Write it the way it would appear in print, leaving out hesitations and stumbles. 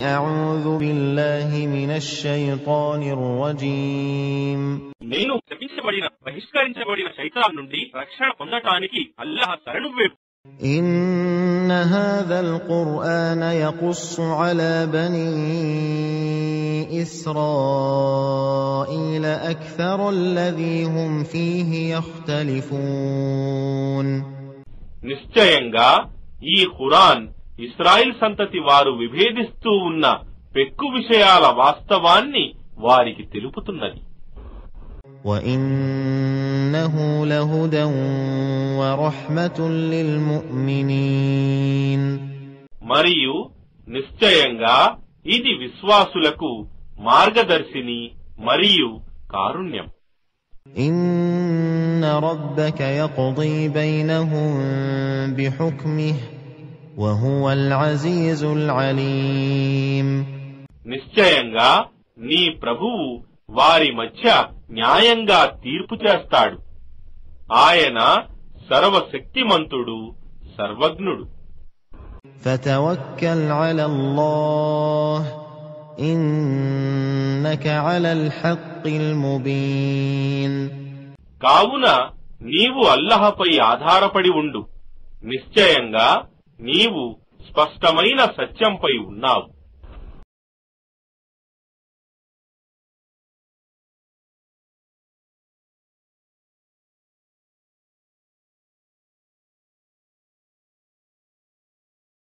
أعوذ بالله من الشيطان الرجيم నేను శపించబడిన బహిష్కరించబడిన శైతాన్ నుండి రక్షణ పొందటానికి అల్లాహ్ శరణు వేడు. إن هذا القرآن يقص على بني إسرائيل أكثر الذي هم فيه يختلفون నిశ్చయంగా ఈ ఖురాన్ ఇశ్రాయిల్ సంతతి వారు విభేదిస్తూ ఉన్న పెక్కు విషయాల వాస్తవాన్ని వారికి తెలుపుతున్నది. وَإِنَّهُ لَهُدًى وَرَحْمَةٌ لِّلْمُؤْمِنِينَ మరియు నిశ్చయంగా ఇది విశ్వాసులకు మార్గదర్శిని మరియు కారుణ్యం. إِنَّ رَبَّكَ يَقْضِي بَيْنَهُم بِحُكْمِهِ وَهُوَ الْعَزِيزُ الْعَلِيمُ నిశ్చయంగా నీ ప్రభువు వారి మధ్య న్యాయంగా తీర్పు చేస్తాడు. ఆయన సర్వశక్తిమంతుడు, సర్వజ్ఞుడు. فَتَوَكَّلْ عَلَى اللَّهِ إِنَّكَ عَلَى الْحَقِّ الْمُبِينِ కావున నీవు అల్లాహపై ఆధారపడి ఉండు. నిశ్చయంగా నీవు స్పష్టమైన సత్యంపై ఉన్నావు.